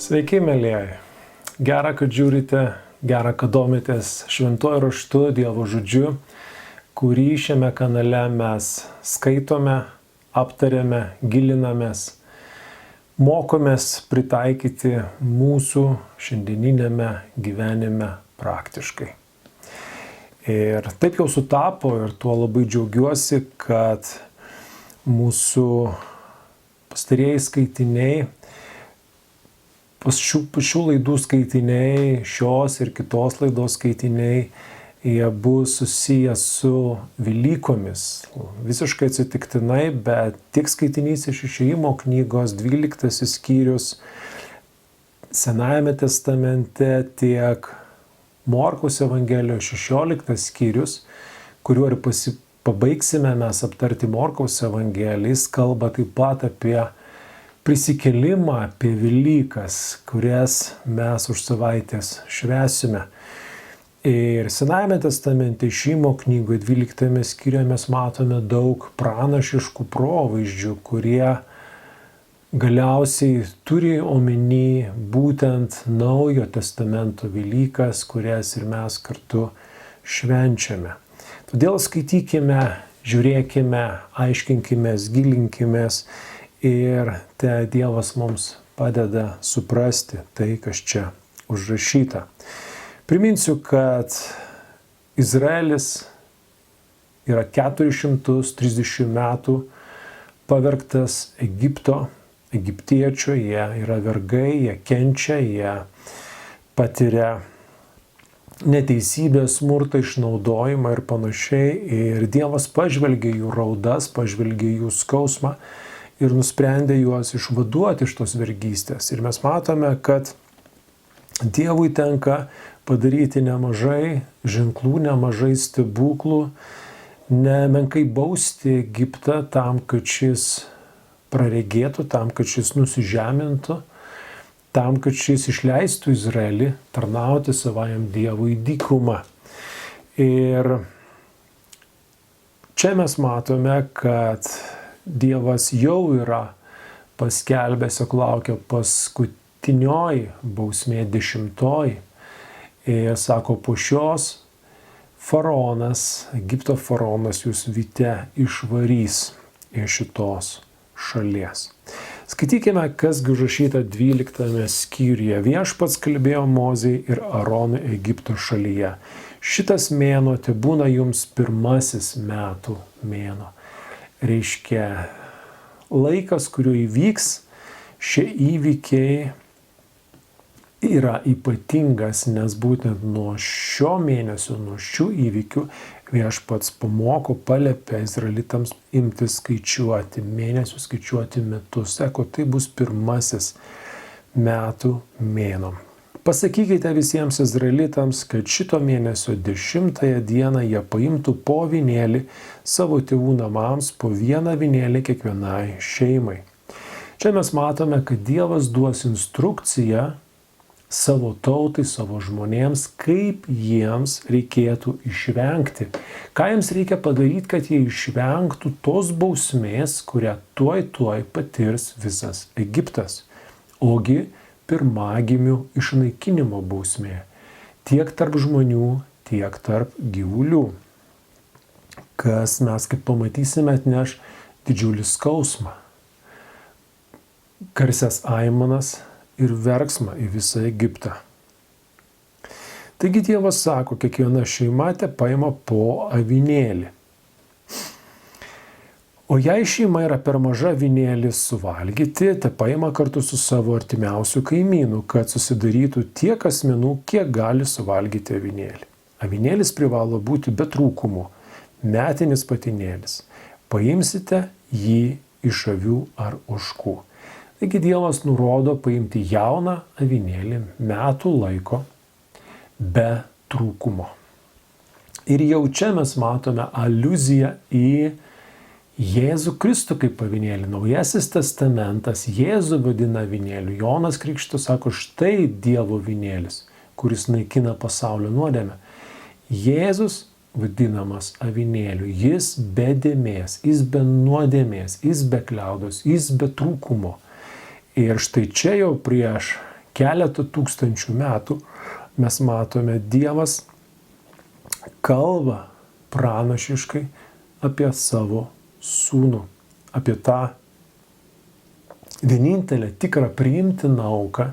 Sveiki, mėlyjeji. Gera, kad žiūrite, gera, kad domitės šventuoju raštu, Dievo žodžiu, kurį šiame kanale mes skaitome, aptariame, gilinamės, mokomės pritaikyti mūsų šiandieninėme gyvenime praktiškai. Ir taip jau sutapo ir tuo labai džiaugiuosi, kad mūsų pastarieji skaitiniai, šių laidų skaitiniai, šios ir kitos laidos skaitiniai, jie bus susijęs su Velykomis. Visiškai atsitiktinai, bet tiek skaitinys iš Išėjimo knygos 12 skyrius Senajame testamente, tiek Morkaus Evangelijos 16 skyrius, kuriuo ir pabaigsime mes aptarti Morkaus Evangeliją, jis kalba taip pat apie prisikėlimą, apie Velykas, kurias mes už savaitės švęsime. Ir Senajame testamente Išėjimo knygoje 12 skyriuje mes matome daug pranašiškų provaizdžių, kurie galiausiai turi omeny būtent Naujojo testamento Velykas, kurias ir mes kartu švenčiame. Todėl skaitykime, žiūrėkime, aiškinkimės, gilinkimės ir te Dievas mums padeda suprasti tai, kas čia užrašyta. Priminsiu, kad Izraelis yra 430 metų pavergtas egiptiečių, jie yra vergai, jie kenčia, jie patiria neteisybę, smurtą, išnaudojimą ir panašiai. Ir Dievas pažvelgė jų raudas, pažvelgė jų skausmą ir nusprendė juos išvaduoti iš tos vergystės. Ir mes matome, kad Dievui tenka padaryti nemažai ženklų, nemažai stebuklų, nemenkai bausti Egiptą tam, kad šis praregėtų, tam, kad šis nusižemintų, tam, kad šis išleistų Izraelį tarnauti savajam Dievui į dykumą. Ir čia mes matome, kad Dievas jau yra paskelbęs, jog laukia paskutinioji bausmė 10. Ir sako, po šios faraonas, Egipto faraonas jūs vyte išvarys iš šitos šalies. Skaitykime, kas užrašyta 12 skyriuje. Viešpats kalbėjo Mozei ir Aronui Egipto šalyje. Šitas mėnuo tebūna jums pirmasis metų mėnuo. Reiškia, laikas, kuriuo įvyks šie įvykiai, yra ypatingas, nes būtent nuo šio mėnesio, nuo šių įvykių Viešpats pamoko, paliepė izraelitams imti skaičiuoti mėnesius, skaičiuoti metus. Sako, tai bus pirmasis metų mėnuo. Pasakykite visiems izraelitams, kad šito mėnesio 10 dieną jie paimtų po avinėlį savo tėvų namams, po vieną avinėlį kiekvienai šeimai. Čia mes matome, kad Dievas duos instrukciją savo tautai, savo žmonėms, kaip jiems reikėtų išvengti. Ką jiems reikia padaryti, kad jie išvengtų tos bausmės, kurią tuoj patirs visas Egiptas. Ogi pirmagimių išnaikinimo bausmė. Tiek tarp žmonių, tiek tarp gyvulių. Kas mes, kaip pamatysime, atneš didžiulį skausmą. Garsias aimanas ir verksmą į visą Egiptą. Taigi Dievas sako, kiekviena šeima te paima po avinėlį. O jei šeima yra per maža avinėlį suvalgyti, te paima kartu su savo artimiausiu kaimynu, kad susidarytų tiek asmenų, kiek gali suvalgyti avinėlį. Avinėlis privalo būti be trūkumų, metinis patinėlis. Paimsite jį iš avių ar ožkų. Taigi Dievas nurodo paimti jauną avinėlį metų laiko be trūkumo. Ir jau čia mes matome aliuziją į Jėzų Kristų kaip avinėlį. Naujasis testamentas Jėzų vadina avinėliu. Jonas Krikštytojas sako, štai Dievo avinėlis, kuris naikina pasaulio nuodėmę. Jėzus vadinamas avinėliu. Jis be dėmės, jis be nuodėmės, jis be kliaudos, jis be trūkumo. Ir štai čia jau prieš keletą tūkstančių metų mes matome, Dievas kalba pranašiškai apie savo sūnų, apie tą vienintelę tikrą priimtiną auką,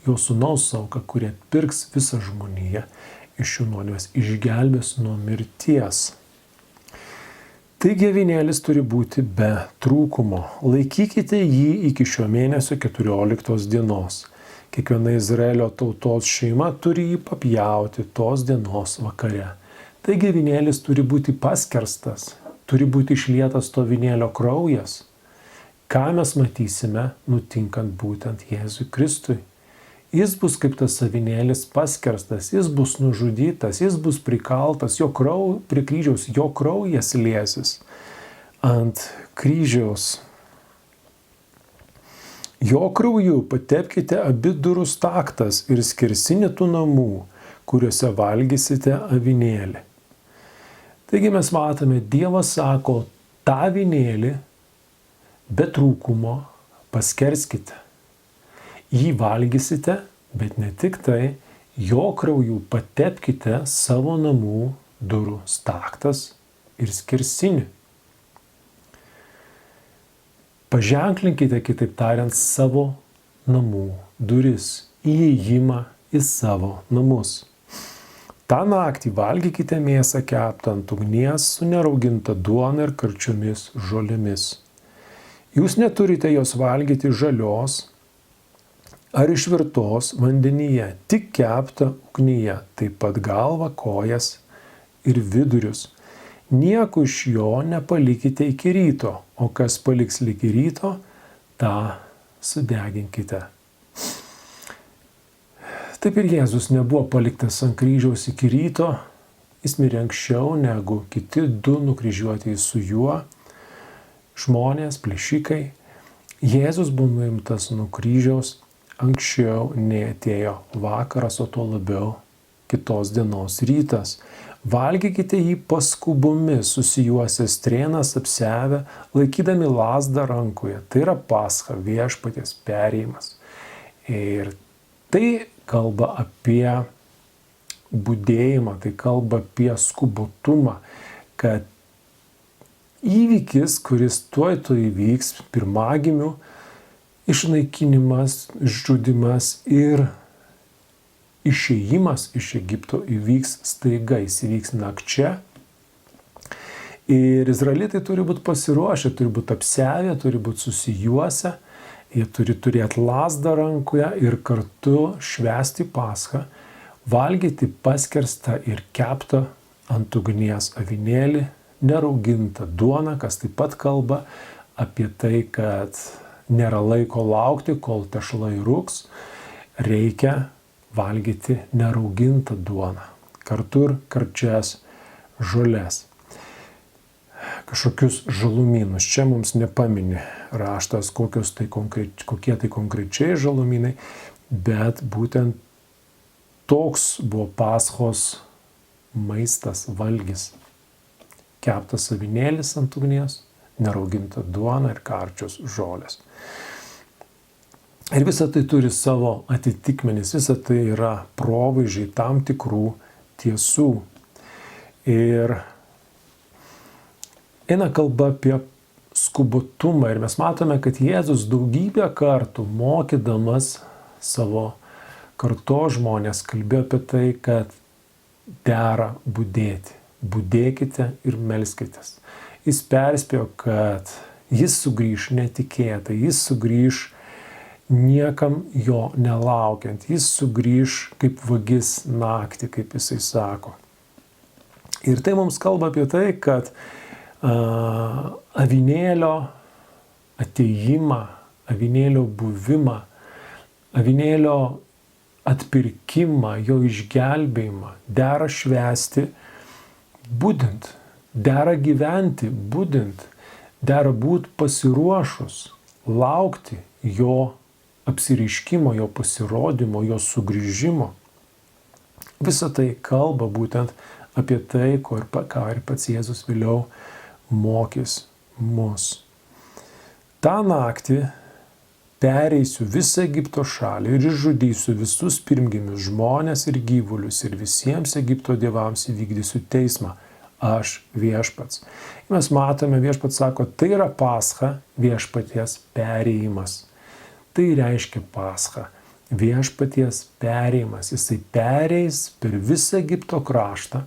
jo sūnaus auką, kurie pirks visą žmoniją iš jų nuodėmės, išgelbės nuo mirties. Taigi avinėlis turi būti be trūkumo. Laikykite jį iki šio mėnesio 14 dienos. Kiekviena Izraelio tautos šeima turi jį papjauti tos dienos vakare. Taigi avinėlis turi būti paskerstas, turi būti išlietas to avinėlio kraujas. Ką mes matysime nutinkant būtent Jėzui Kristui? Jis bus kaip tas avinėlis paskerstas, jis bus nužudytas, jis bus prikaltas, prie kryžiaus jo kraujas liesis ant kryžiaus. Jo krauju patepkite abi durų staktas ir skersinį tų namų, kuriuose valgysite avinėlį. Taigi mes matome, Dievas sako, tą avinėlį be trūkumo paskerskite. Jį valgysite, bet ne tik tai, jo krauju patepkite savo namų durų staktas ir skersinį. Paženklinkite, kitaip tariant, savo namų duris, įėjimą į savo namus. Ta naktį valgykite mėsą keptą ant ugnies su nerauginta duona ir karčiomis žolėmis. Jūs neturite jos valgyti žalios ar išvirtos vandenyje, tik keptą ugnyje, taip pat galvą, kojas ir vidurius. Nieko iš jo nepalikite iki ryto, o kas paliks iki ryto, tą sudeginkite. Taip ir Jėzus nebuvo paliktas ant kryžiaus iki ryto, jis mirė anksčiau negu kiti du nukryžiuotieji su juo, žmonės, plėšikai. Jėzus buvo nuimtas nuo kryžiaus anksčiau nei atėjo vakaras, o tuo labiau kitos dienos rytas. Valgykite jį paskubomis, susijuosę strėnas apsiavę, laikydami lazdą rankoje. Tai yra Pascha, viešpaties perėjimas. Ir tai kalba apie budėjimą, tai kalba apie skubotumą, kad įvykis, kuris tuoj įvyks, pirmagimių išnaikinimas, žudymas ir išėjimas iš Egipto įvyks staiga, jis įvyks nakčia. Ir izraelitai turi būti pasiruošę, turi būti apsiavę, turi būti susijuosę, jie turi turėti lazdą rankoje ir kartu švęsti Paschą, valgyti paskerstą ir keptą ant ugnies avinėlį, neraugintą duoną, kas taip pat kalba apie tai, kad nėra laiko laukti, kol tešlai rūgs, reikia valgyti neraugintą duoną, kartu ir karčias žolės. Kažkokius žalumynus. Čia mums nepamini raštas, kokie tai konkrečiai žalumynai, bet būtent toks buvo Paschos maistas, valgis. Keptas avinėlis ant ugnies, nerauginta duona ir karčios žolės. Ir visa tai turi savo atitikmenis, visa tai yra provaizdžiai tam tikrų tiesų. Ir eina kalba apie skubotumą ir mes matome, kad Jėzus daugybę kartų mokydamas savo kartos žmonės kalbėjo apie tai, kad dera budėti. Budėkite ir melskitės. Jis perspėjo, kad jis sugrįš netikėtai, jis sugrįš niekam jo nelaukiant, jis sugrįš kaip vagis naktį, kaip jisai sako. Ir tai mums kalba apie tai, kad avinėlio atėjimą, avinėlio buvimą, avinėlio atpirkimą, jo išgelbėjimą dera švęsti budint, dera gyventi budint, dera būti pasiruošus, laukti jo apsireiškimo, jo pasirodymo, jo sugrįžimo. Visa tai kalba būtent apie tai, ką ir pats Jėzus vėliau mokys mus. Ta naktį pereisiu visą Egipto šalį ir išžudysiu visus pirmgimius žmonės ir gyvulius ir visiems Egipto dievams įvykdysiu teismą. Aš viešpats. Mes matome, viešpats sako, tai yra pascha, viešpaties perėjimas. Tai reiškia pascha, viešpaties perėjimas. Jisai pereis per visą Egipto kraštą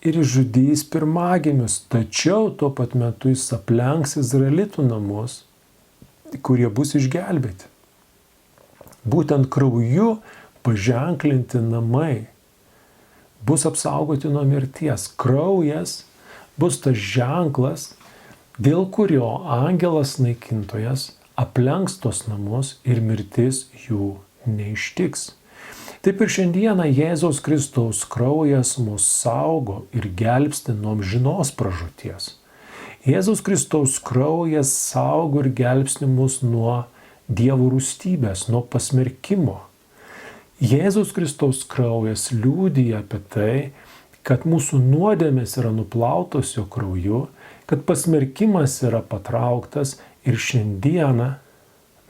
ir išžudys pirmagimius, tačiau tuo pat metu jis aplenks Izraelitų namus, kurie bus išgelbėti. Būtent krauju paženklinti namai bus apsaugoti nuo mirties. Kraujas bus tas ženklas, dėl kurio angelas naikintojas aplenks tos namus ir mirtis jų neištiks. Taip ir šiandieną Jėzaus Kristaus kraujas mus saugo ir gelbsti nuo amžinos pražūties. Jėzaus Kristaus kraujas saugo ir gelbsti mus nuo Dievo rūstybės, nuo pasmerkimo. Jėzaus Kristaus kraujas liudija apie tai, kad mūsų nuodėmės yra nuplautos jo krauju, kad pasmerkimas yra patrauktas ir šiandieną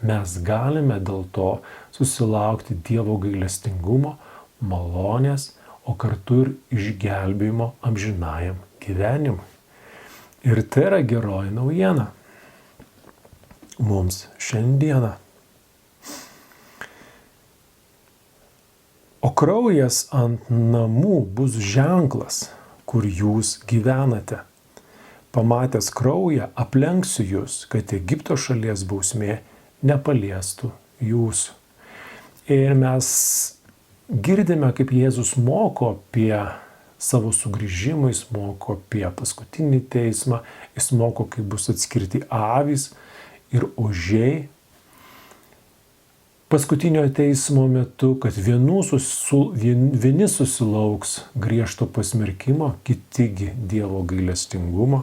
mes galime dėl to susilaukti Dievo gailestingumo, malonės, o kartu ir išgelbėjimo amžinajam gyvenimui. Ir tai yra geroji naujiena mums šiandieną. O kraujas ant namų bus ženklas, kur jūs gyvenate. Pamatęs kraują, aplenksiu jūs, kad Egipto šalies bausmė nepaliestų jūsų. Ir mes girdime, kaip Jėzus moko apie savo sugrįžimą, jis moko apie paskutinį teismą, jis moko, kaip bus atskirti avys ir ožiai. Paskutinio teismo metu, kad vieni susilauks griežto pasmerkimo, kitigi Dievo gailestingumo.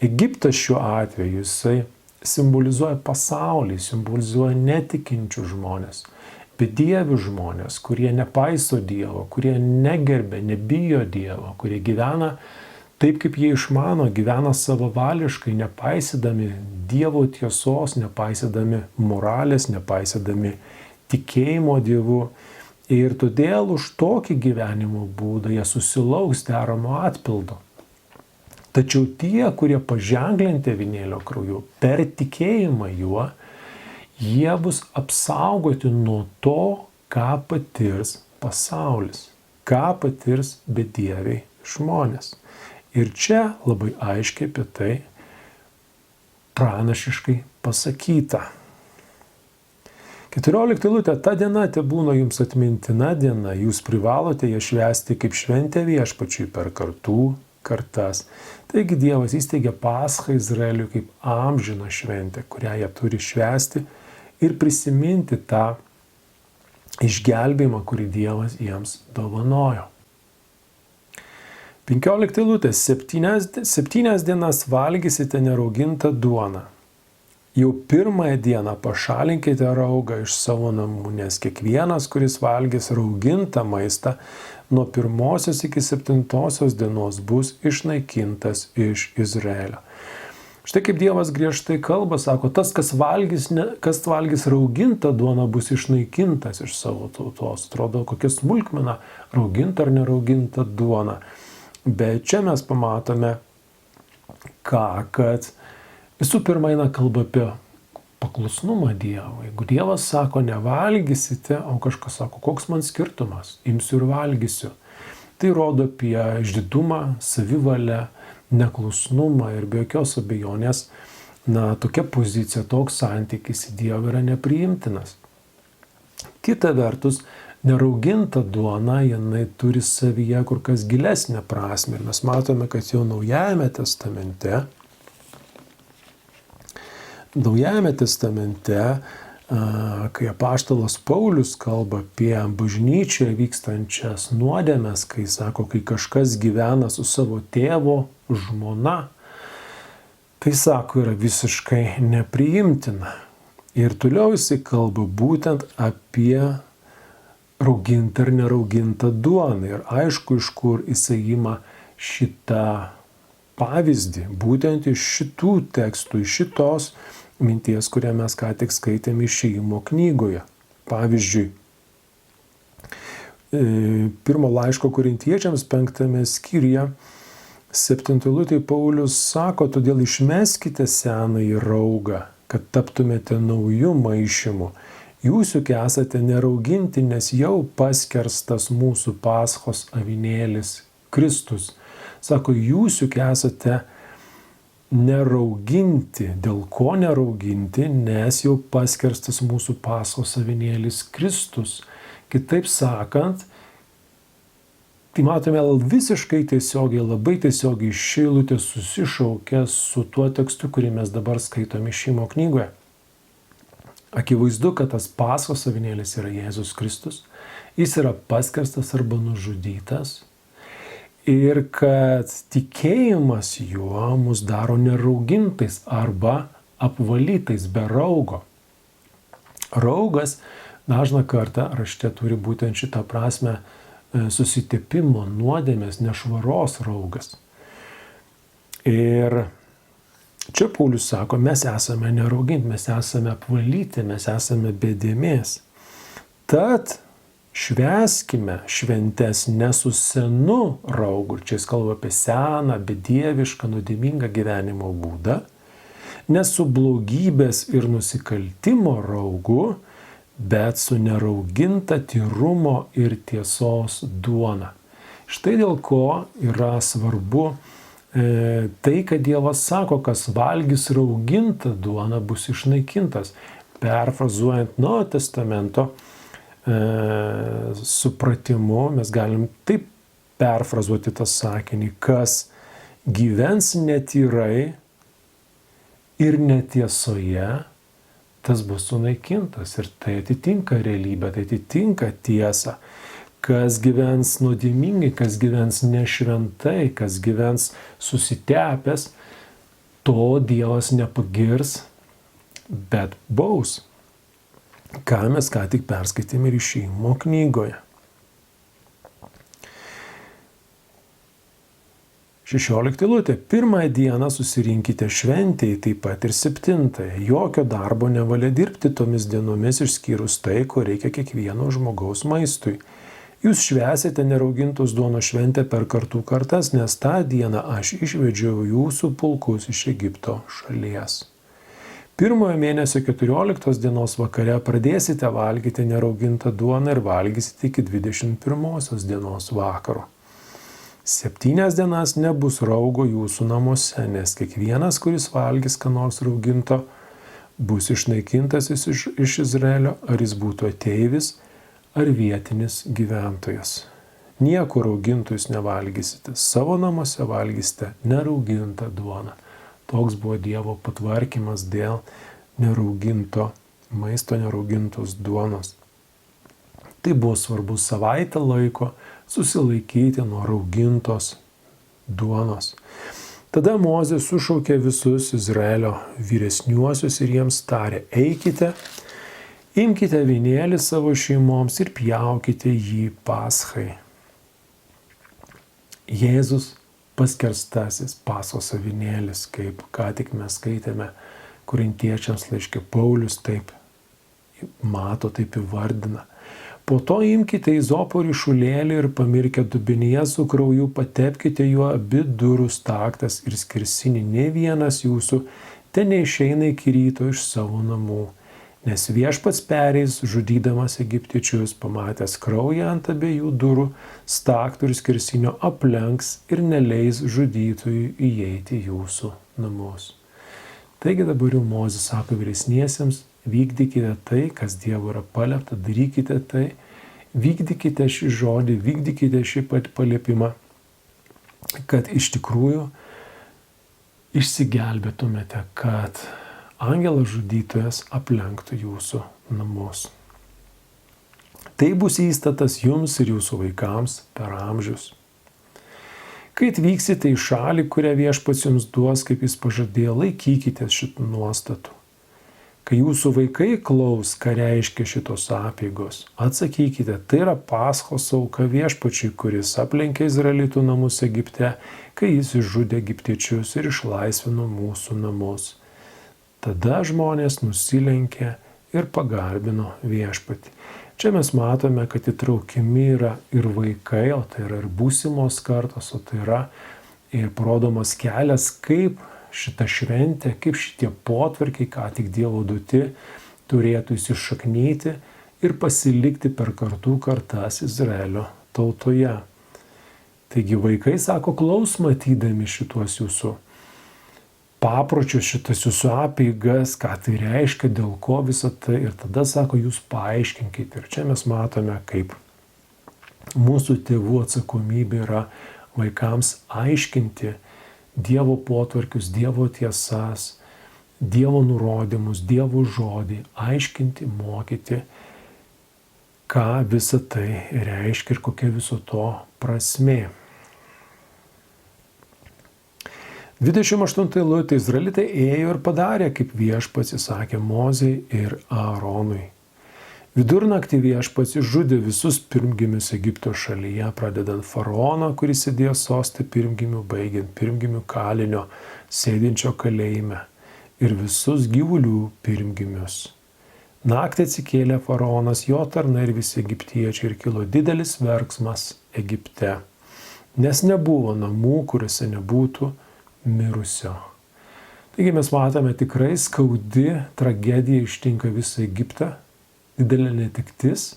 Egiptas šiuo atveju jisai simbolizuoja pasaulį, simbolizuoja netikinčių žmonės, bedievių žmonės, kurie nepaiso Dievo, kurie negerbė, nebijo Dievo, kurie gyvena taip, kaip jie išmano, gyvena savavališkai, nepaisydami Dievo tiesos, nepaisydami moralės, nepaisydami tikėjimo Dievu. Ir todėl už tokį gyvenimo būdą jie susilauks deramo atpildo. Tačiau tie, kurie paženklinti avinėlio krauju, per tikėjimą juo, jie bus apsaugoti nuo to, ką patirs pasaulis, ką patirs bedieviai žmonės. Ir čia labai aiškiai apie tai pranašiškai pasakyta. 14 eilutė, ta diena tebūna jums atmintina diena, jūs privalote ją švęsti kaip šventę viešpačiui per kartų kartas. Taigi Dievas įsteigė Paschą Izraeliui kaip amžiną šventę, kurią jie turi švęsti ir prisiminti tą išgelbėjimą, kurį Dievas jiems dovanojo. 15 eilutė, 7 dienas valgysite neraugintą duoną. Jau pirmąją dieną pašalinkite raugą iš savo namų, nes kiekvienas, kuris valgys raugintą maistą, nuo 1 iki 7 dienos bus išnaikintas iš Izraelio. Štai kaip Dievas griežtai kalba, sako, tas, kas valgys raugintą duoną, bus išnaikintas iš savo tautos. Atrodo, kokia smulkmena, rauginta ar nerauginta duona. Bet čia mes pamatome, kad visų pirma eina kalba apie paklusnumą Dievui. Jeigu Dievas sako, nevalgysite, o kažkas sako, koks man skirtumas, imsiu ir valgysiu. Tai rodo apie išdidumą, savivalę, neklusnumą ir be jokios abejonės, tokia pozicija, toks santykis į Dievą yra nepriimtinas. Kita vertus, nerauginta duona, jinai turi savyje kur kas gilesnę prasmę. Ir mes matome, kad jau Naujajame testamente, kai apaštalas Paulius kalba apie bažnyčioje vykstančias nuodėmes, kai sako, kai kažkas gyvena su savo tėvo žmona, tai sako, yra visiškai nepriimtina. Ir toliau jisai kalba būtent apie raugintą ar neraugintą duoną. Ir aišku, iš kur jisai ima šitą pavyzdį, būtent iš šitų tekstų, iš šitos minties, kurią mes ką tik skaitėme Išėjimo knygoje. Pavyzdžiui, pirmo laiško Korintiečiams 5 skyriuje 7 eilutėje Paulius sako, todėl išmeskite senąjį raugą, kad taptumėte naujų maišymų. Jūs juk esate nerauginti, nes jau paskerstas mūsų Paschos avinėlis Kristus. Sako, jūs juk esate nerauginti. Dėl ko nerauginti? Nes jau paskerstas mūsų Paschos avinėlis Kristus. Kitaip sakant, tai matome visiškai tiesiogiai, labai tiesiogiai ši eilutė susišaukia su tuo tekstu, kurį mes dabar skaitome Išėjimo knygoje. Akivaizdu, kad tas Paschos avinėlis yra Jėzus Kristus, jis yra paskerstas arba nužudytas ir kad tikėjimas juo mus daro neraugintais arba apvalytais be raugo. Raugas dažną kartą rašte turi būtent šitą prasme susitepimo, nuodėmės, nešvaros raugas. Ir čia Paulius sako, mes esame nerauginti, mes esame apvalyti, mes esame be dėmės. Tad švęskime šventes ne su senu raugu, čia jis kalba apie seną, bedievišką, nuodėmingą gyvenimo būdą, ne su blogybės ir nusikaltimo raugu, bet su nerauginta tyrumo ir tiesos duona. Štai dėl ko yra svarbu tai, kad Dievas sako, kas valgys raugintą duoną, bus išnaikintas. Perfrazuojant Naujojo testamento supratimu, mes galim taip perfrazuoti tą sakinį, kas gyvens netyrai ir netiesoje, tas bus sunaikintas. Ir tai atitinka realybę, tai atitinka tiesą. Kas gyvens nuodėmingai, kas gyvens nešventai, kas gyvens susitepęs, to Dievas nepagirs, bet baus. Ką mes ką tik perskaitėme ir Išėjimo knygoje. 16 eilutė. Pirmąją dieną susirinkite šventėj, taip pat ir 7. Jokio darbo nevalia dirbti tomis dienomis išskyrus tai, ko reikia kiekvieno žmogaus maistui. Jūs švęsite neraugintos duonos šventę per kartų kartas, nes tą dieną aš išvedžiau jūsų pulkus iš Egipto šalies. Pirmojo mėnesio 14 dienos vakare pradėsite valgyti neraugintą duoną ir valgysite iki 21 dienos vakaro. 7 dienas nebus raugo jūsų namuose, nes kiekvienas, kuris valgys ką nors rauginto, bus išnaikintas iš Izraelio, ar jis būtų ateivis, ar vietinis gyventojas. Nieko rauginto jūs nevalgysite, savo namuose valgysite neraugintą duoną. Toks buvo Dievo patvarkymas dėl nerauginto maisto, neraugintos duonos. Tai buvo svarbu savaitę laiko susilaikyti nuo raugintos duonos. Tada Mozė sušaukė visus Izraelio vyresniuosius ir jiems tarė, eikite, imkite avinėlį savo šeimoms ir pjaukite jį Paschai. Jėzus paskerstasis Paschos avinėlis, kaip ką tik mes skaitėme Korintiečiams laiške, Paulius taip mato, taip įvardina. Po to imkite izopo ryšulėlį ir pamirkę dubenyje su krauju, patepkite juo abi durų staktas ir skersinį. Nė vienas jūsų te neišeina iki ryto iš savo namų. Nes viešpats pereis, žudydamas egiptiečius, pamatęs kraują ant abiejų durų, staktų ir skersinio aplenks ir neleis žudytojui įeiti į jūsų namus. Taigi dabar jau Mozė sako vyresniesiems, vykdykite tai, kas Dievo yra paliepta, darykite tai, vykdykite šį žodį, vykdykite šį paliepimą, kad iš tikrųjų išsigelbėtumėte, kad angelas žudytojas aplenktų jūsų namus. Tai bus įstatas jums ir jūsų vaikams per amžius. Kai atvyksite į šalį, kurią viešpats jums duos, kaip jis pažadėjo, laikykitės šitų nuostatų. Kai jūsų vaikai klaus, ką reiškia šitos apeigos, atsakykite, tai yra Paschos auka viešpačiui, kuris aplenkė Izraelitų namus Egipte, kai jis išžudė egiptiečius ir išlaisvino mūsų namus. Tada žmonės nusilenkė ir pagarbino viešpatį. Čia mes matome, kad įtraukiami yra ir vaikai, o tai yra ir būsimos kartos, o tai yra ir parodomas kelias, kaip šita šventė, kaip šitie potvarkiai, ką tik Dievo duoti, turėtų įsišaknyti ir pasilikti per kartų kartas Izraelio tautoje. Taigi vaikai sako, klaus matydami šituos jūsų papročius, šitas jūsų apeigas, ką tai reiškia, dėl ko visą tai. Ir tada sako, jūs paaiškinkite. Ir čia mes matome, kaip mūsų tėvų atsakomybė yra vaikams aiškinti Dievo potvarkius, Dievo tiesas, Dievo nurodymus, Dievo žodį, aiškinti, mokyti, ką visą tai reiškia ir kokia viso to prasmė. 28 eilutė Izraelitai ėjo ir padarė, kaip viešpats įsakė Mozei ir Aaronui. Vidurnaktį viešpats išžudė visus pirmgimius Egipto šalyje, pradedant faraoną, kuris sėdėjo soste pirmgimių, baigiant pirmgimių kalinio, sėdinčio kalėjime, ir visus gyvulių pirmgimius. Naktį atsikėlė faraonas, jo tarnai ir visi egiptiečiai, ir kilo didelis verksmas Egipte, nes nebuvo namų, kuriuose nebūtų mirusio. Taigi mes matome, tikrai skaudi tragedija ištinka visą Egiptą, didelė netektis,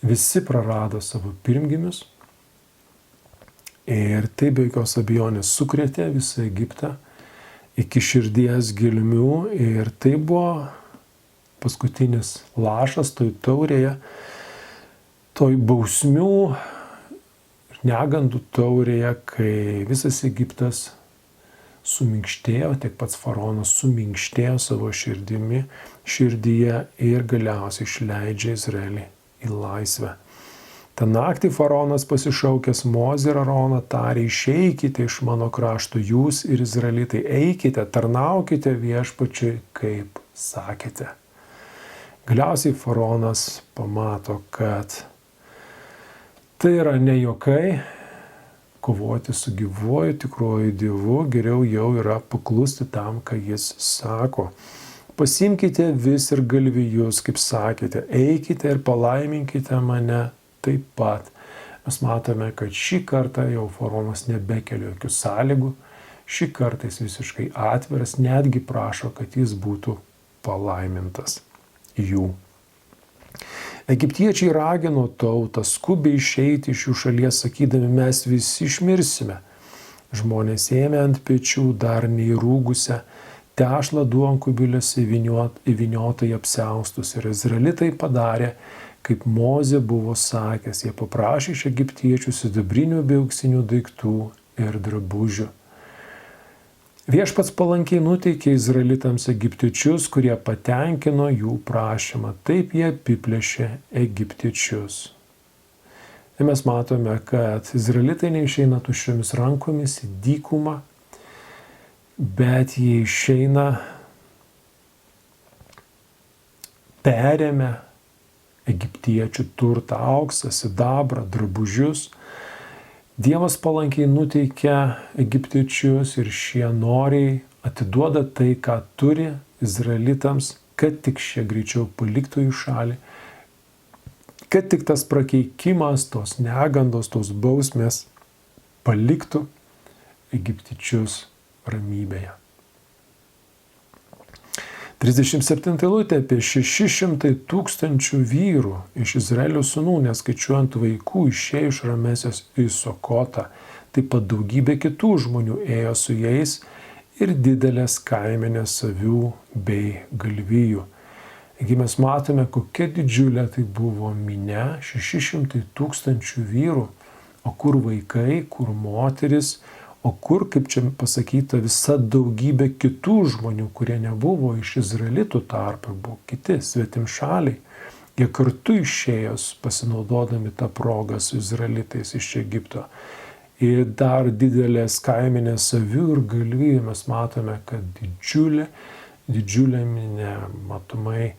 visi prarado savo pirmgimius ir tai be jokios abejonės sukrėtė visą Egiptą iki širdies gelmių ir tai buvo paskutinis lašas toj taurėje, toj bausmių ir negandų taurėje, kai visas Egiptas suminkštėjo, tiek pats faraonas suminkštėjo savo širdyje ir galiausiai išleidžia Izraelį į laisvę. Ta naktį faraonas pasišaukęs Mozę ir Aaroną tarė, išeikite iš mano krašto jūs ir Izraelitai, eikite, tarnaukite viešpačiui, kaip sakėte. Galiausiai faraonas pamato, kad tai yra ne juokai, kovoti su gyvuoju tikruoju Dievu, geriau jau yra paklusti tam, ką jis sako. Pasimkite vis ir galvijus, kaip sakėte, eikite ir palaiminkite mane taip pat. Mes matome, kad šį kartą jau faraonas nebekelia jokių sąlygų, šį kartą jis visiškai atviras, netgi prašo, kad jis būtų palaimintas jų. Egiptiečiai ragino tautą skubiai išeiti iš jų šalies, sakydami, mes visi išmirsime. Žmonės ėmė ant pečių dar neįrūgusią tešlą duonkubiliuose įvyniotai apsiaustus ir izraelitai padarė, kaip Mozė buvo sakęs, jie paprašė iš egiptiečių sidabrinių bei auksinių daiktų ir drabužių. Viešpats palankiai nuteikė izraelitams egiptiečius, kurie patenkino jų prašymą. Taip jie apiplėšė egiptiečius. Ir mes matome, kad izraelitai neišeina tuščiomis rankomis į dykumą, bet jie išeina perėmę egiptiečių turtą, auksą, sidabrą, drabužius. Dievas palankiai nuteikia egiptiečius ir šie noriai atiduoda tai, ką turi izraelitams, kad tik šie greičiau paliktų jų šalį, kad tik tas prakeikimas, tos negandos, tos bausmės paliktų egiptiečius ramybėje. 37 eilutė apie 600 000 vyrų iš Izraelio sūnų, neskaičiuojant vaikų, išėjo iš Ramesės į Sokotą. Taip pat daugybė kitų žmonių ėjo su jais ir didelės kaimenės avių bei galvijų. Taigi mes matome, kokia didžiulė tai buvo minia, 600 000 vyrų, o kur vaikai, kur moteris, o kur, kaip čia pasakyta, visa daugybė kitų žmonių, kurie nebuvo iš izraelitų tarpo, buvo kiti svetimšaliai. Jie kartu išėjos, pasinaudodami tą progą su izraelitais iš Egipto. Ir dar didelės kaimenės avių ir galvijų mes matome, kad didžiulė minė, matomai,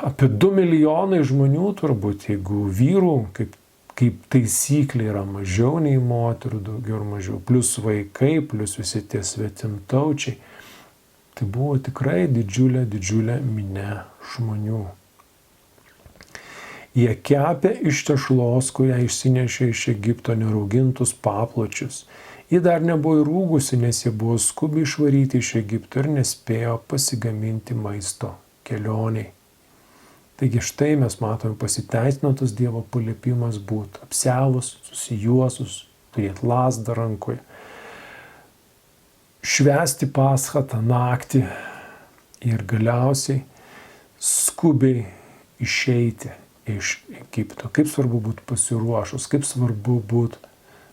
apie 2 milijonai žmonių turbūt, jeigu vyrų, kaip taisyklė yra mažiau nei moterų, daugiau ir mažiau, plus vaikai, plus visi tie svetimtaučiai. Tai buvo tikrai didžiulė minia žmonių. Jie kepė iš tešlos, kurią išsinešė iš Egipto, neraugintus papločius. Ji dar nebuvo įrūgusi, nes jie buvo skubiai išvaryti iš Egipto ir nespėjo pasigaminti maisto kelioniai. Taigi štai mes matome pasiteisino tas Dievo paliepimas būti apsiavus, susijuosus, turėti lazdą rankoje, švęsti Paschą tą naktį ir galiausiai skubiai išeiti iš Egipto. Kaip svarbu būti pasiruošus, kaip svarbu būti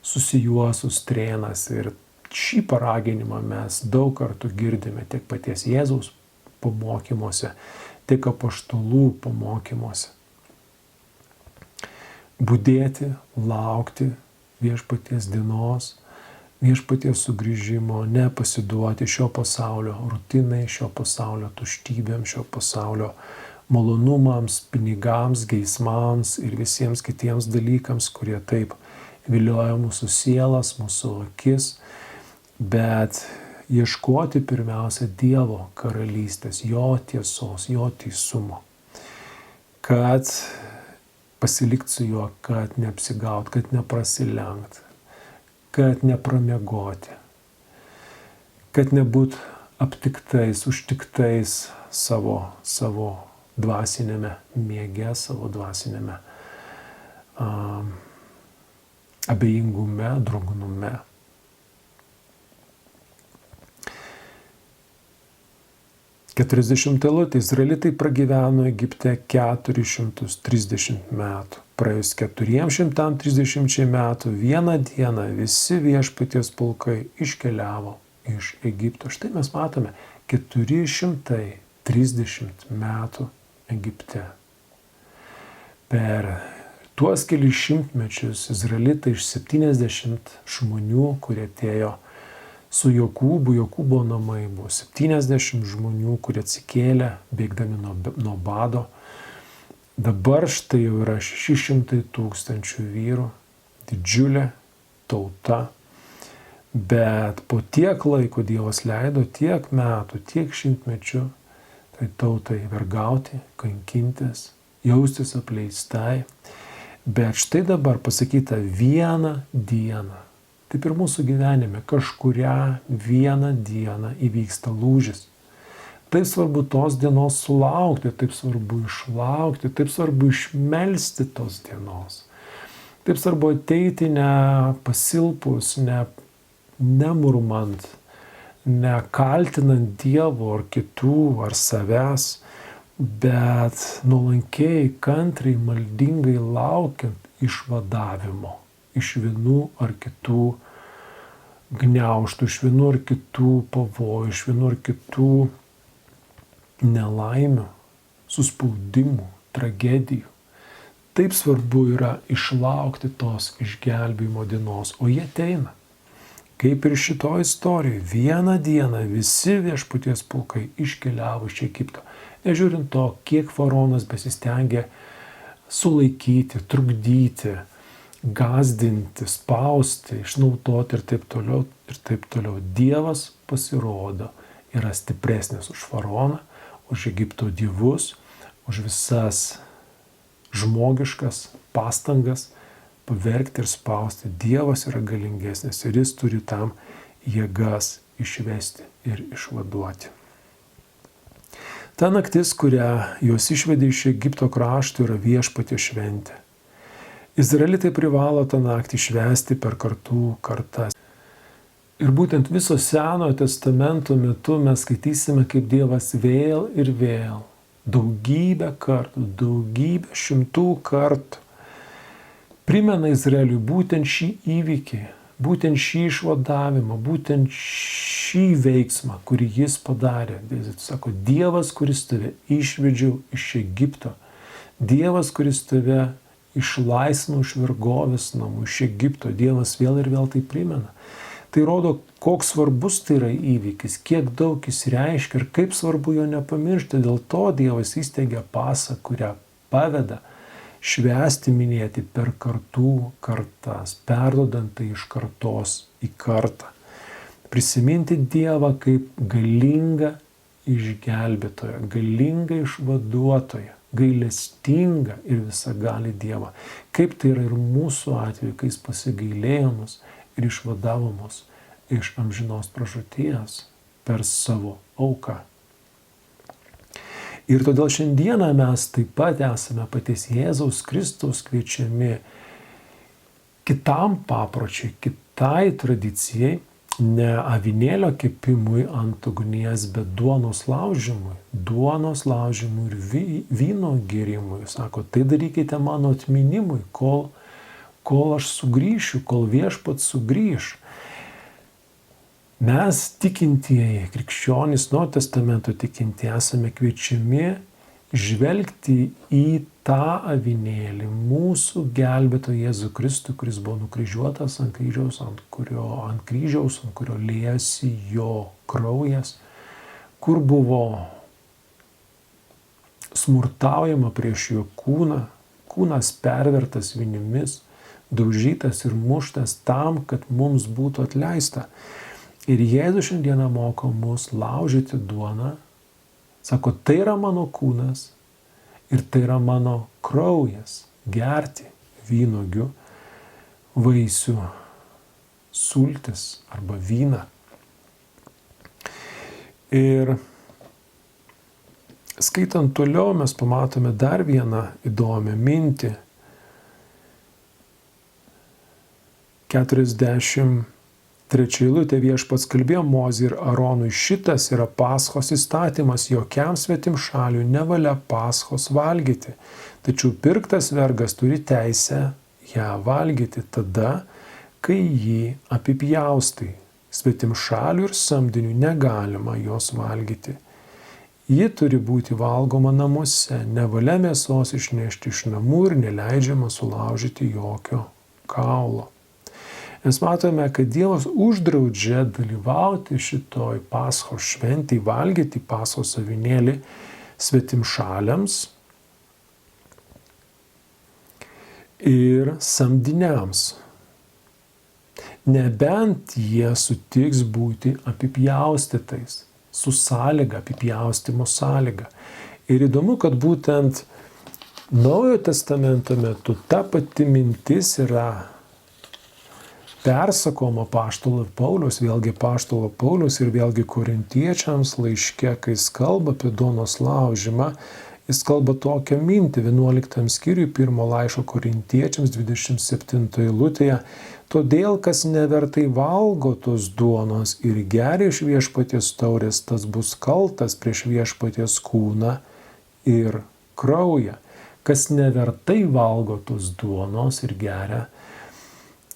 susijuosus trėnas. Ir šį paraginimą mes daug kartų girdime tiek paties Jėzaus pamokymuose, tiek apaštalų pamokymuose. Budėti, laukti viešpaties dienos, viešpaties sugrįžimo, nepasiduoti šio pasaulio rutinai, šio pasaulio tuštybėm, šio pasaulio malonumams, pinigams, geismams ir visiems kitiems dalykams, kurie taip vilioja mūsų sielas, mūsų akis, bet ieškoti pirmiausia Dievo karalystės, jo tiesos, jo teisumo, kad pasilikt su juo, kad neapsigaut, kad neprasilenkt, kad nepramiegoti, kad nebūt aptiktais, užtiktais savo dvasinėme miege, savo dvasinėme abejingume, drungnume. Keturiasdešimtą Izraelitai pragyveno Egipte 430 metų. Praėjus 430 metų vieną dieną visi viešpaties pulkai iškeliavo iš Egipto. Štai mes matome 430 metų Egipte. Per tuos kelius šimtmečius Izraelitai iš 70 žmonių, kurie atėjo su Jokūbu, Jokūbo namai buvo 70 žmonių, kurie atsikėlė, bėgdami nuo bado. Dabar štai jau yra 600 000 vyrų, didžiulė tauta. Bet po tiek laiko Dievas leido, tiek metų, tiek šimtmečių, tai tautai vergauti, kankintis, jaustis apleistai. Bet štai dabar pasakyta vieną dieną. Taip ir mūsų gyvenime kažkurią vieną dieną įvyksta lūžis. Taip svarbu tos dienos sulaukti, taip svarbu išlaukti, taip svarbu išmelsti tos dienos. Taip svarbu ateiti ne pasilpus, nemurmant, nekaltinant Dievo ar kitų ar savęs, bet nuolankiai, kantriai, maldingai laukiant išvadavimo iš vienų ar kitų gniaužtų, iš vienų ar kitų pavojų, iš vienų ar kitų nelaimių, suspaudimų, tragedijų. Taip svarbu yra išlaukti tos išgelbėjimo dienos, o jie ateina. Kaip ir šitoje istorijoje, vieną dieną visi viešpaties pulkai iškeliavo iš Egipto. Nežiūrint to, kiek faraonas besistengė sulaikyti, trukdyti, gąsdinti, spausti, išnaudoti ir taip toliau, ir taip toliau. Dievas pasirodo yra stipresnis už faraoną, už Egipto dievus, už visas žmogiškas pastangas pavergti ir spausti. Dievas yra galingesnis ir jis turi tam jėgas išvesti ir išvaduoti. Ta naktis, kurią juos išvedė iš Egipto krašto, yra viešpaties šventė. Izraelitai privalo tą naktį švęsti per kartų kartas. Ir būtent viso Senojo testamento metu mes skaitysime, kaip Dievas vėl ir vėl, daugybę kartų, daugybę šimtų kartų primena Izraeliui būtent šį įvykį, būtent šį išvadavimą, būtent šį veiksmą, kurį jis padarė. Jis sako, Dievas, kuris tave išvedžiau iš Egipto, Dievas, kuris tave išlaisvino iš vergovės namų, iš Egipto, Dievas vėl ir vėl tai primena. Tai rodo, koks svarbus tai yra įvykis, kiek daug jis reiškia ir kaip svarbu jo nepamiršti. Dėl to Dievas įsteigė pasą, kurią paveda švęsti, minėti per kartų kartas, perdodant tai iš kartos į kartą. Prisiminti Dievą kaip galingą išgelbėtoją, galingą išvaduotoją, gailestingą ir visagalį Dievą. Kaip tai yra ir mūsų atveju, kai jis pasigailėjo mus ir išvadavo mus iš amžinos pražūties per savo auką. Ir todėl šiandieną mes taip pat esame paties Jėzaus Kristaus kviečiami kitam papročiui, kitai tradicijai, ne avinėlio kepimui ant ugnies, bet duonos laužymui ir vyno gėrimui. Sako, tai darykite mano atminimui, kol aš sugrįšiu, kol viešpats sugrįš. Mes tikintieji, krikščionys, Naujojo Testamento tikintieji, esame kviečiami žvelgti į tą avinėlį, mūsų gelbėtoją Jėzų Kristų, kuris buvo nukryžiuotas ant kryžiaus, ant kurio liejasi jo kraujas, kur buvo smurtaujama prieš jo kūną, kūnas pervertas vinimis, daužytas ir muštas tam, kad mums būtų atleista. Ir Jėzus šiandieną moko mus laužyti duoną, sako, tai yra mano kūnas ir tai yra mano kraujas, gerti vynuogių vaisių sultis arba vyną. Ir skaitant toliau mes pamatome dar vieną įdomią mintį. 43 eilutė viešpats kalbėjo Mozei ir Aronui, šitas yra Paschos įstatymas, jokiam svetimšaliui nevalia Paschos valgyti, tačiau pirktas vergas turi teisę ją valgyti tada, kai jį apipjaustai. Svetimšalių ir samdinių negalima jos valgyti. Ji turi būti valgoma namuose, nevalia mėsos išnešti iš namų ir neleidžiama sulaužyti jokio kaulo. Mes matome, kad Dievas uždraudžia dalyvauti šitoj Paschos šventėj, valgyti Paschos avinėlį svetimšaliams ir samdiniams. Nebent jie sutiks būti apipjaustytais, su sąlyga, apipjaustymo sąlyga. Ir įdomu, kad būtent Naujojo Testamento metu ta pati mintis yra persakoma apaštalo Pauliaus, vėlgi apaštalo Pauliaus ir vėlgi korintiečiams laiške, kai jis kalba apie duonos laužymą, jis kalba tokią mintį 11 skyriui 1 laiško korintiečiams 27 eilutėje. Todėl, kas nevertai valgo tos duonos ir geria iš viešpaties taurės, tas bus kaltas prieš viešpaties kūną ir kraują. Kas nevertai valgo tos duonos ir geria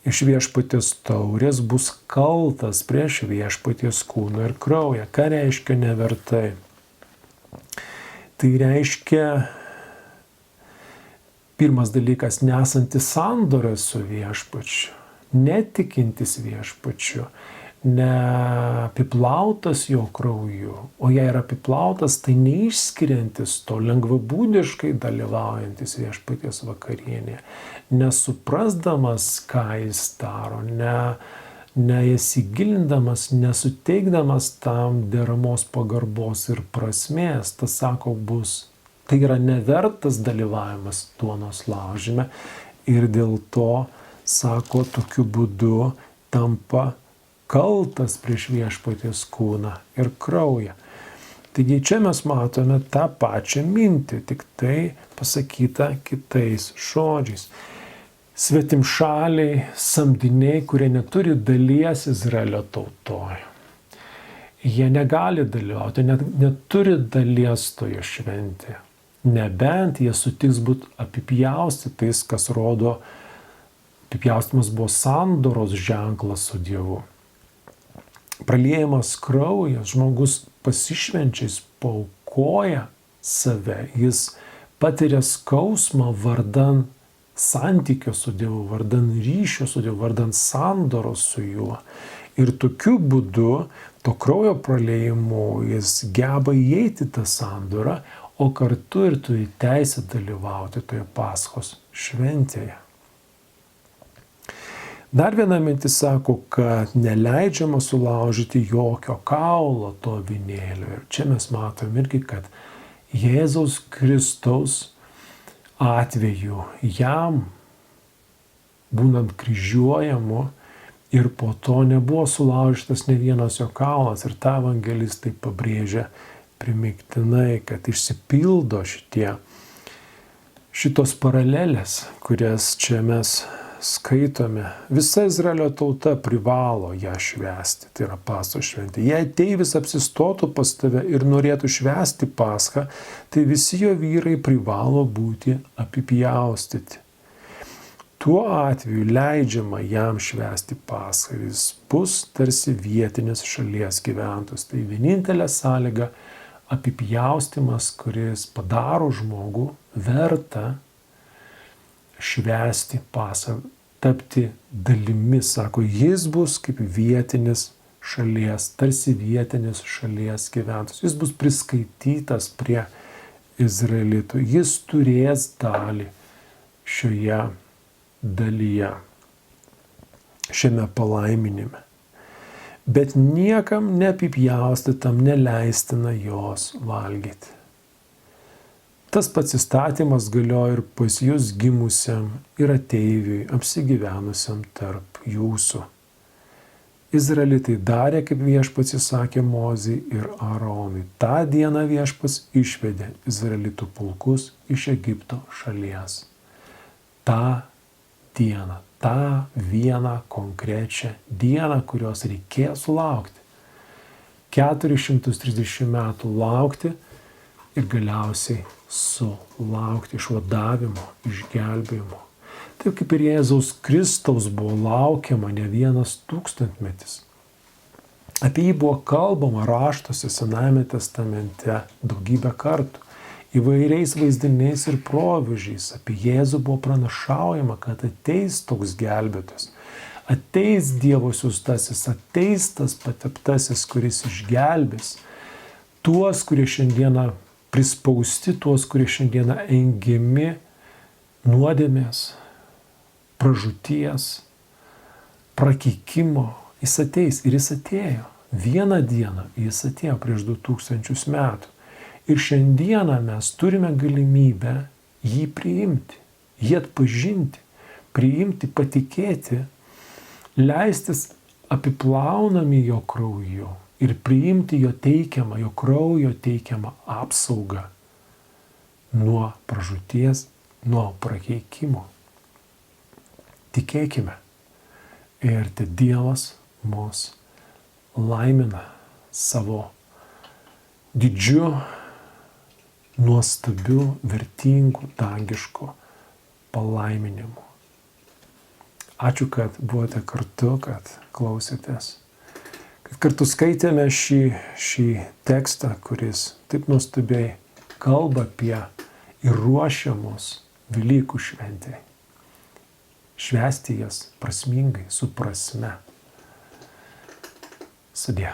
iš viešpaties taurės, bus kaltas prieš viešpaties kūną ir kraują. Ką reiškia nevertai? Tai reiškia, pirmas dalykas, nesantis sandoras su viešpačiu, netikintis viešpačiu, neapiplautas jo krauju, o jei yra apiplautas, tai neišskiriantis to, lengvabūdiškai dalyvaujantis viešpaties vakarienėje, nesuprasdamas, ką jis daro, neįsigilindamas, nesuteikdamas tam deramos pagarbos ir prasmės, tas sako tai yra nevertas dalyvavimas duonos laužyme ir dėl to, sako, tokiu būdu tampa kaltas prieš viešpaties kūną ir kraują. Taigi čia mes matome tą pačią mintį, tik tai pasakyta kitais žodžiais. Svetimšaliai, samdiniai, kurie neturi dalies Izraelio tautoje. Jie negali dalyvauti, neturi dalies toje šventėje. Nebent jie sutiks būti apipjaustytais, kas rodo, apipjaustymas buvo sandoros ženklas su Dievu. Praliejamas kraujas, žmogus pasišvenčia, jis paaukoja save, jis patiria skausmą vardan santykio su Dievu, vardan ryšio su Dievu, vardan sandoros su juo. Ir tokiu būdu, to kraujo praliejimu, jis geba įeiti tą sandorą, o kartu ir turi teisę dalyvauti toje Paschos šventėje. Dar viena mintis sako, kad neleidžiama sulaužyti jokio kaulo to avinėlio. Ir čia mes matom irgi, kad Jėzaus Kristaus atveju jam, būnant kryžiuojamu, ir po to nebuvo sulaužytas ne vienas jo kaulas. Ir tą evangelistai pabrėžia primiktinai, kad išsipildo šitos paralelės, kurias čia mes skaitome. Visa Izraelio tauta privalo ją švęsti, tai yra Paschos šventė. Jei ateivis apsistotų pas tave ir norėtų švęsti Paschą, tai visi jo vyrai privalo būti apipjaustyti. Tuo atveju leidžiama jam švęsti Paschą, jis bus tarsi vietinis šalies gyventojas. Tai vienintelė sąlyga apipjaustimas, kuris padaro žmogų vertą švęsti Paschą, tapti dalimi, sako, jis bus kaip vietinis šalies, tarsi vietinis šalies gyventojas. Jis bus priskaitytas prie izraelitų, jis turės dalį šioje dalyje, šiame palaiminime. Bet niekam neapipjaustytam neleistina jos valgyti. Tas pats įstatymas galioja ir pas jūs gimusiam ir ateiviui apsigyvenusiam tarp jūsų. Izraelitai darė, kaip viešpats įsakė Mozei ir Aaronui. Ta diena viešpats išvedė izraelitų pulkus iš Egipto šalies. Ta diena, tą vieną konkrečią dieną, kurios reikėjo sulaukti. 430 metų laukti ir galiausiai sulaukti išvadavimo, išgelbėjimo. Taip kaip ir Jėzaus Kristaus buvo laukiama ne vienas tūkstantmetis. Apie jį buvo kalbama raštuose Senajame testamente daugybę kartų. Įvairiais vaizdiniais ir proveržiais apie Jėzų buvo pranašaujama, kad ateis toks gelbėtojas. Ateis Dievo siųstasis, ateis tas pateptasis, kuris išgelbės tuos, kurie šiandieną prispausti, tuos, kurie šiandieną engiami nuodėmės, pražūties, prakeikimo. Jis ateis ir jis atėjo. Vieną dieną jis atėjo prieš 2000 metų. Ir šiandieną mes turime galimybę jį priimti, jį atpažinti, priimti, patikėti, leistis apiplaunami jo krauju ir priimti jo teikiamą, jo kraujo teikiamą apsaugą nuo pražūties, nuo prakeikimo. Tikėkime ir te Dievas mus laimina savo didžiu, nuostabiu, vertingu, dangišku palaiminimu. Ačiū, kad buvote kartu, kad klausėtės, kad kartu skaitėme šį tekstą, kuris taip nuostabiai kalba apie ir ruošia mus Velykų šventei. Švęsti jas prasmingai, su prasme. Sudie.